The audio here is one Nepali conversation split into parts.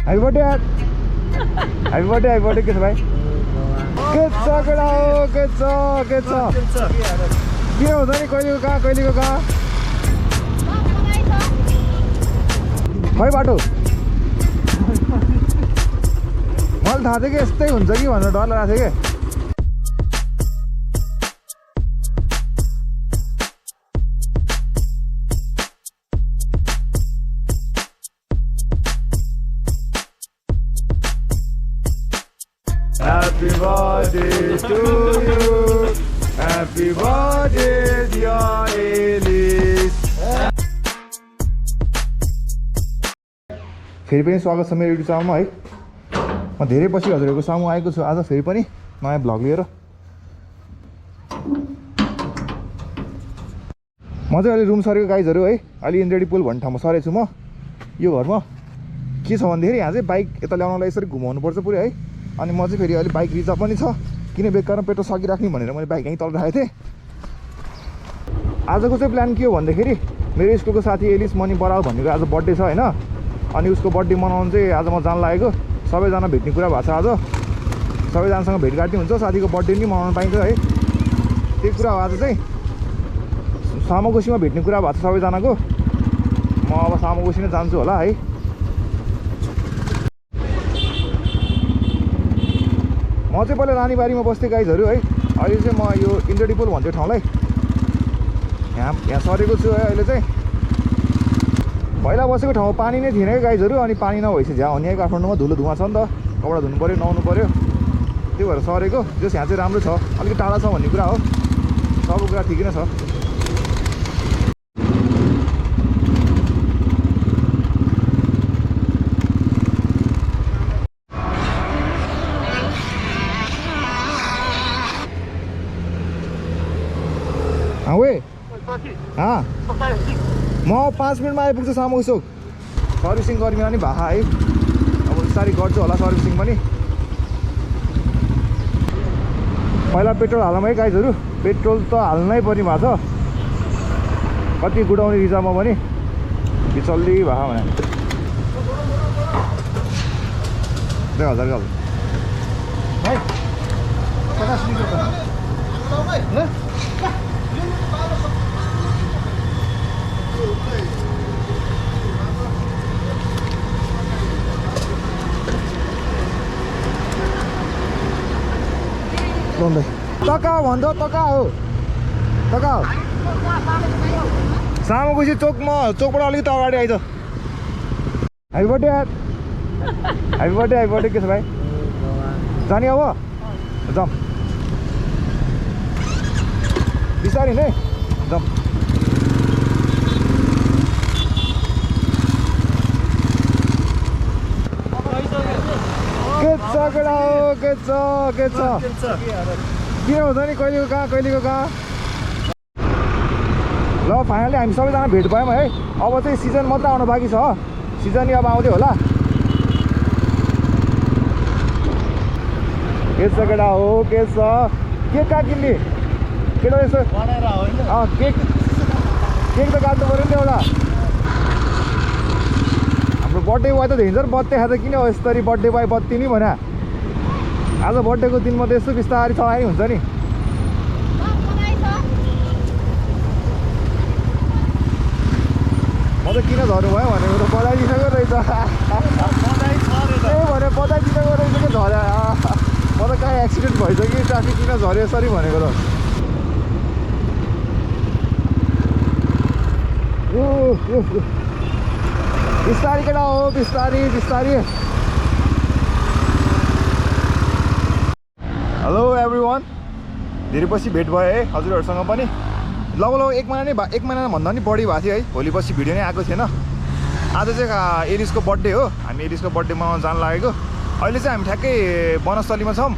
Happy birthday यार. Happy birthday के छ भाइ? के छ केटा हो के छ के छ? के हुन्छ नि कहिलेको कहाँ? खै बाटो? मलाई थाहा थियो कि यस्तै हुन्छ कि भनेर डर लागेको थियो कि. Happy birthday to you. Happy birthday dear Elise. फेरि पनि स्वागत छ मेरो युट्युब च्यानलमा है. म धेरै पछि हजुरहरूको सामु आएको छु आज फेरि पनि नयाँ भ्लग लिएर. म चाहिँ अहिले रुम सरेको गाइजहरू है. अहिले इन्ड्रेडी पुल भन्ने ठाउँमा सरेको छु म. यो घरमा के छ भन्दाखेरि यहाँ चाहिँ बाइक यता ल्याउनलाई यसरी घुमाउनु पर्छ पुरै है. अनि म चाहिँ फेरि अहिले बाइक रिजर्भ पनि छ किन बेकारमा पेट्रोल सकिराख्ने भनेर मैले बाइक यहीँ तल राखेको थिएँ. आजको चाहिँ प्लान के हो भन्दाखेरि मेरो स्कुलको साथी एलिस मनी बराल भन्नेको आज बर्थडे छ होइन. अनि उसको बर्थडे मनाउनु चाहिँ आज म जान लागेको. सबैजना भेट्ने कुरा भएको छ आज. सबैजनासँग भेटघाट हुन्छ साथीको बर्थडे नि मनाउन पाइन्छ है. त्यही कुरा हो आज चाहिँ सामोकोसीमा भेट्ने कुरा भएको छ सबैजनाको. म अब सामोकोसी नै जान्छु होला है. म चाहिँ पहिला रानीबारीमा बस्थेँ गाइजहरू है. अहिले चाहिँ म यो इन्ड्रेडी पुल भन्थ्यो ठाउँलाई यहाँ सरेको छु है. अहिले चाहिँ पहिला बसेको ठाउँमा पानी नै थिएन क्या गाइजहरू. अनि पानी नभएपछि झ्या हुने काठमाडौँमा धुलो धुवा छ नि त. कपडा धुनु पऱ्यो नुहाउनु पऱ्यो त्यही भएर सरेको. जस यहाँ चाहिँ राम्रो छ अलिकति टाढा छ भन्ने कुरा हो. सब कुरा ठिकै नै छ. म 5 मिनटमा आइपुग्छु सामोचोक. सर्भिसिङ गर्ने नि भा है. अब बिस्तारै गर्छु होला सर्भिसिङ पनि. पहिला पेट्रोल हालौँ है गाइजहरू. पेट्रोल त हाल्नै पर्ने भएको छ. कति गुडाउने रिजर्भमा पनि बिचल्ली भए भने 2000 गल भाइ 50 लिटर तका भन्दो तका हो सामोकोसी चोकमा चोकबाट अलिकति अगाडि आइज. ह्यापी बर्थडे यार. ह्यापी बर्थडे के छ भाइ? जाने अब जाम बिस्तारै नै जाम. के छ केटा हो के छ के हुन्छ नि कहिलेको कहाँ. ल फाइनली हामी सबैजना भेट भयौँ है. अब चाहिँ सिजन मात्र आउनु बाँकी छ. सिजन नि अब आउँदै होला. के छ केटा हो के छ. केक कहाँ किन्ने केटा यसो केक त काट्नु पऱ्यो नि एउटा. हाम्रो बर्थडे बोय त देखिन्छ नि बत्ती खाँदा किन हो यसरी बर्थडे बोय बत्ती नि भने. आज बर्थडेको दिनमा त यस्तो बिस्तारै चलाइ हुन्छ नि. म त किन झर्नु भयो भनेको त बधाइदिएको रहेछ. त्यही भने बधाइदिएको रहेछ कि झर्या. म त कहाँ एक्सिडेन्ट भइसक्यो ट्राफिक किन झऱ्यो यसरी भनेको त. बिस्तारी केटा हो बिस्तारी. Hello everyone. धेरै पछि भेट भयो है हजुरहरूसँग पनि. लगभग एक महिना भन्दा पनि बढी भएको थियो है. भोलि पछि भिडियो नै आएको थिएन. आज चाहिँ एलिसको बर्थडे हो. हामी एलिसको बर्थडे मनाउन जान लागेको. अहिले चाहिँ हामी ठ्याक्कै वनस्थलीमा छौँ.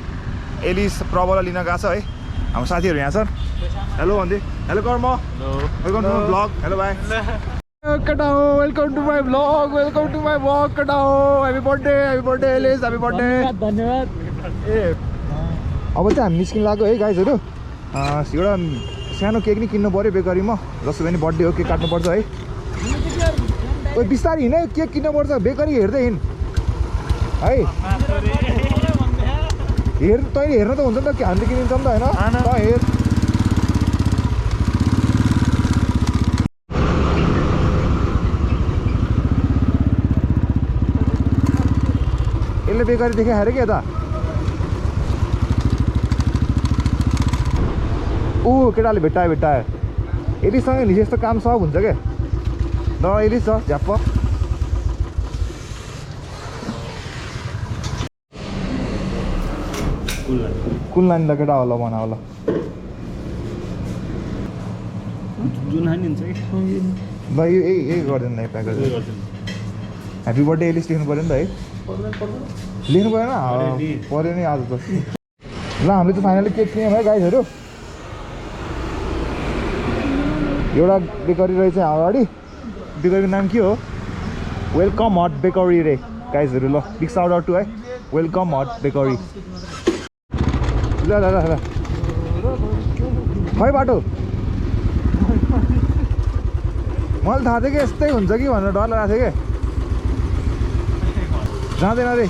एलिस प्रबल लिन गएको छ है. हाम्रो साथीहरू यहाँ छन्. हेलो भन्दै हेलो कर्म. Welcome to my blog. Hello भाइ केटा हो. वेलकम टु माई ब्लग केटा हो. Happy birthday Alice. Happy birthday. धन्यवाद. ए अब चाहिँ हामी निस्किन लाग्यो है गाइजहरू. एउटा सानो केक नि किन्नु पऱ्यो बेकरीमा. जसो पनि बर्थडे हो केक काट्नुपर्छ है. बिस्तारै हिँड केक किन्नुपर्छ बेकरी हेर्दै हिँड. है हेर तैँले हेर्न त हुन्छ नि त कि हामीले किनिन्छ नि त होइन त हेर यसले बेकारी देखाइ खाएर कि यता ऊ केटाले भेट्टायो एलिससँग निजे यस्तो काम सब हुन्छ क्या ल एलिस छ झ्याप्प कुन लाइन ल केटा होला बना होला जुन हानिन्छ कि ल यो यही गरिदिनु न प्याकेज ह्याप्पी बर्थडे एलिस लेख्नु पऱ्यो नि त है लेख्नु परेन पऱ्यो नि आज त ल हामीले त फाइनली केक किन्यौँ है गाइजहरू एउटा बेकरी रहेछ अगाडि बेकरीको नाम के हो वेलकम हट बेकरी रे गाइजहरू ल बिग साउट आउट टु है वेलकम हट बेकरी ल ल ल ल खै बाटो मलाई थाहा थियो कि यस्तै हुन्छ कि भनेर डर लागेको थियो कि जाँदैन रे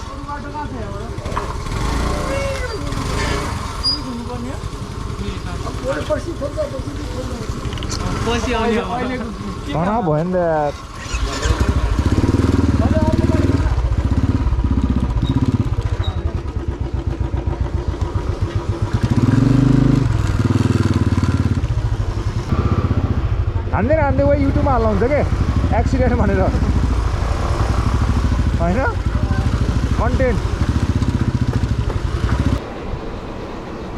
तनाव भयो नि त हान्दै वो युट्युबमा हाल्नु हुन्छ कि एक्सिडेन्ट भनेर होइन कन्टेन्ट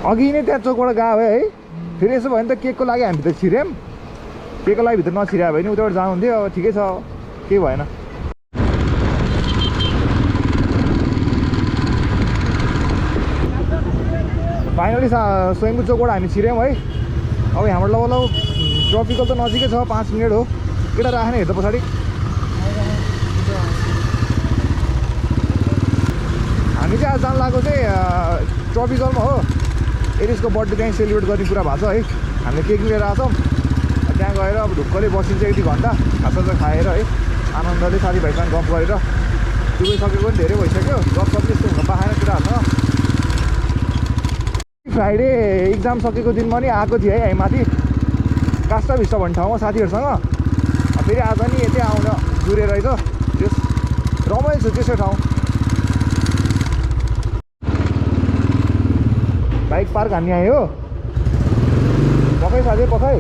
अघि नै त्यहाँ चोकबाट गयो है फेरि यसो भयो नि त केकको लागि हामी त छिर्यौँ केकको लागि भित्र नछिर्या भयो नि उताबाट जानुहुन्थ्यो अब ठिकै छ केही भएन फाइनली स्वयम्भू चोकबाट हामी छिर्यौँ है अब यहाँबाट लगभग ट्रपिकल त नजिकै छ 5 मिनट हो केटा राखेन हेर्दा पछाडि हामी चाहिँ आज जान लागेको चाहिँ ट्रपिकलमा हो एरिसको बर्थडे चाहिँ सेलिब्रेट गर्ने कुरा भएको छ है हामीले केक लिएर आएको छौँ त्यहाँ गएर अब ढुक्कले बसिन्छ 1-2 घन्टा खाजा खाएर है आनन्दले साथीभाइसँग गफ गरेर डुबिसकेको पनि धेरै भइसक्यो गफसप त्यस्तो हुन पाएन कुराहरूमा फ्राइडे इक्जाम सकेको दिनमा नि आएको थियो है हामी माथि कास्टा भिस्टा भन्ने ठाउँमा साथीहरूसँग फेरि आज नि यतै आउन जुरेर रहेछ त्यस रमाइलो छ त्यसै ठाउँ बाइक पार्क हान्ने आयो हो पकाइ साथी पकाइ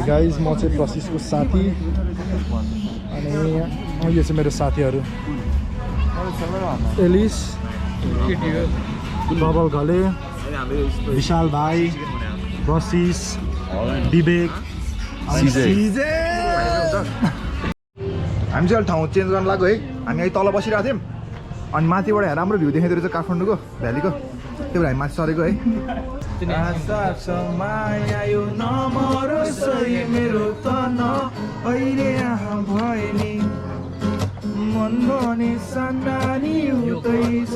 गाइस म चाहिँ प्रसिसको साथी अनि यो चाहिँ मेरो साथीहरू एलिस बबल घले विशाल भाइ प्रसिस विवेक हामी चाहिँ अहिले ठाउँ चेन्ज गर्न लाग्यो है हामी अहिले तल बसिरहेको थियौँ अनि माथिबाट राम्रो भ्यू देखाइदिएको रहेछ काठमाडौँको भ्यालीको त्यही भएर हामी माथि सरेको है मेरो त न अहिले यहाँ भए नि मन भने सान्दानी उतैछ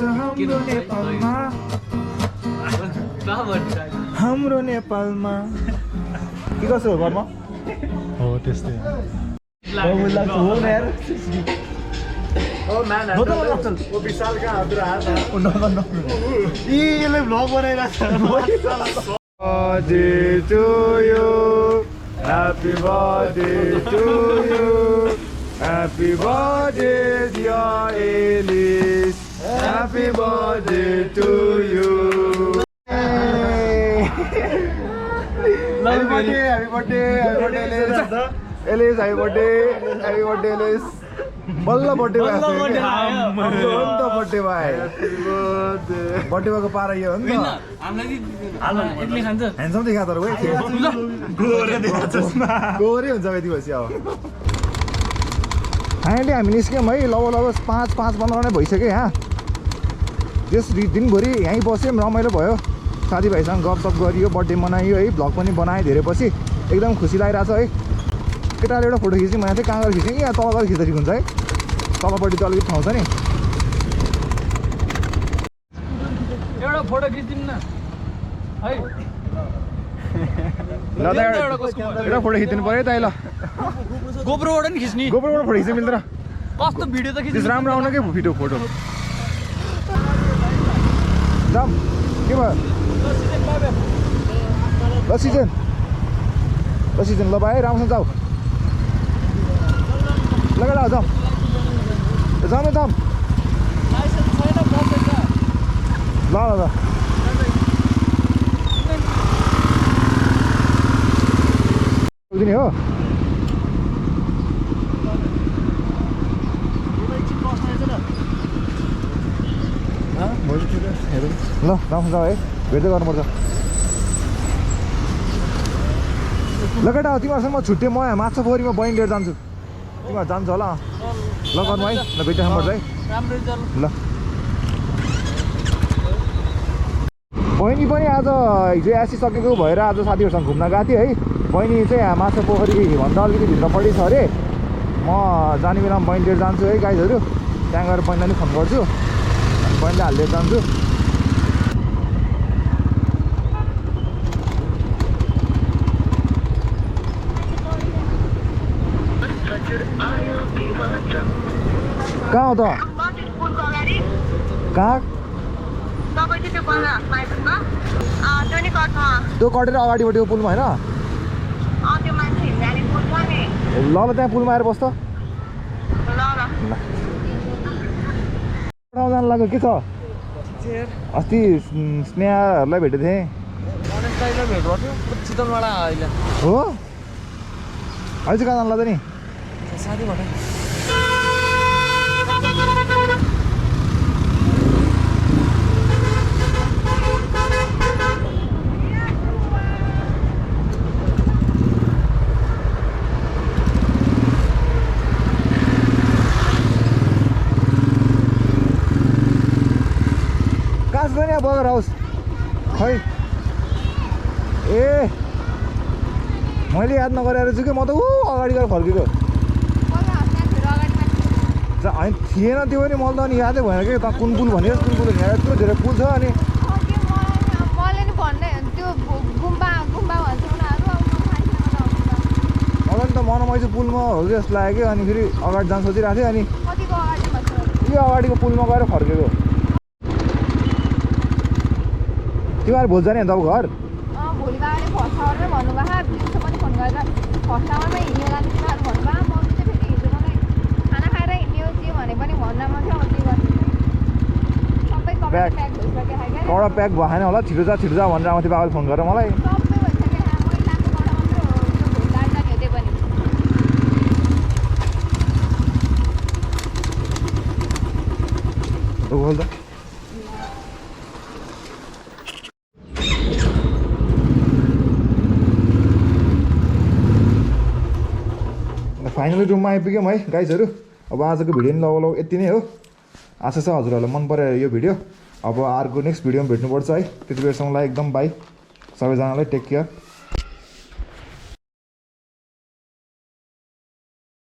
हाम्रो नेपालमा के कसो हो घरमा हो त्यस्तै यसले भ्लग बनाइरहेको birthday to you, happy birthday to you, happy birthday dear Elis, happy birthday to you. Happy birthday Alice happy birthday Alice बल्ल बर्थडे भयो नि त बर्थडे भयो बर्थडे भएको पारा यो हो नि त ह्यान्डसम देखा तर गोरै हुन्छ यति भएपछि अब फाइनली हामी निस्क्यौँ है लगभग 5:15 नै भइसक्यो यहाँ त्यस दिनभरि यहीँ बस्यौँ रमाइलो भयो साथीभाइसँग गफसफ गरियो बर्थडे मनाइयो है भ्लग पनि बनाएँ धेरै पछि एकदम खुसी लागिरहेछ है केटाले एउटा फोटो खिच्ने भनेको थिएँ कहाँ गएर खिच्ने कि यहाँ तल गएर खिच्दा ठिक हुन्छ है तलपट्टि त अलिकति ठाउँ छ नि एउटा फोटो खिचिदिनु न है ल त एउटा फोटो खिच्नु पऱ्यो त ल गोप्रोबाट नि खिच्ने गोप्रोबाट फोटो खिच्नु मिल्दैन कस्तो भिडियो त खिच्नु राम्रो आउन के भिडियो फोटो जाम के भयो ल सिजन ल भाइ राम्रोसँग जाऊ ल केटा जाऊ जाम जाम ल ल दिने हो ल राम्रोसँग जाऊ है भेट्दै गर्नुपर्छ ल केटा तिमीहरूसँग म छुट्टेँ म यहाँ माछा पोखरीमा बहिनी लिएर जान्छु तिमीहरू जान्छ होला ल गर्नु है ल भेट्दै खानुपर्छ है ल बहिनी पनि आज हिजो आसिसकेको भएर आज साथीहरूसँग घुम्न गएको थिएँ है बहिनी चाहिँ यहाँ माछा पोखरीभन्दा अलिकति भित्रपट्टि छ अरे म जाने बेलामा बहिनी लिएर जान्छु है गाइजहरू त्यहाँ गएर बहिनीलाई पनि फोन गर्छु बहिनीलाई हालिदिएर जान्छु कहाँ हो त कहाँ त्यो कटेर अगाडिपट्टिको पुलमा होइन ल ल त्यहाँ पुलमा आएर बस्छ जानु लाग्यो के छ अस्ति स्नेहाहरूलाई भेटेको थिएँ हो अहिले चाहिँ कहाँ जानु लाग्छ नि बगर हाउस खै ए मैले याद नगरेर छु कि म त ऊ अगाडि गएर फर्केको होइन थिएन त्यो पनि मैले त अनि यादै भएन कि त कुन पुल भन्यो कुन पुल यहाँ यत्रो धेरै पुल छ अनि अगाडि त मनमै चाहिँ पुलमा हो कि जस्तो लाग्यो कि अनि फेरि अगाडि जान सोचिरहेको थिएँ अनि यो अगाडिको पुलमा गएर फर्केको तिमीहरू भोलि जाने अन्त अब घर कडा प्याक भएन होला छिटो जा भनेर आउँथ्यो बाबाले फोन गरेर मलाई फाइनली रुममा आइपुग्यौँ है गाइजहरू अब आजको भिडियो पनि लगभग यति नै हो आशा छ हजुरहरूलाई मन पऱ्यो यो भिडियो अब अर्को नेक्स्ट भिडियोमा भेट्नुपर्छ है त्यति बेरसम्मलाई एकदम बाई सबैजनालाई टेक केयर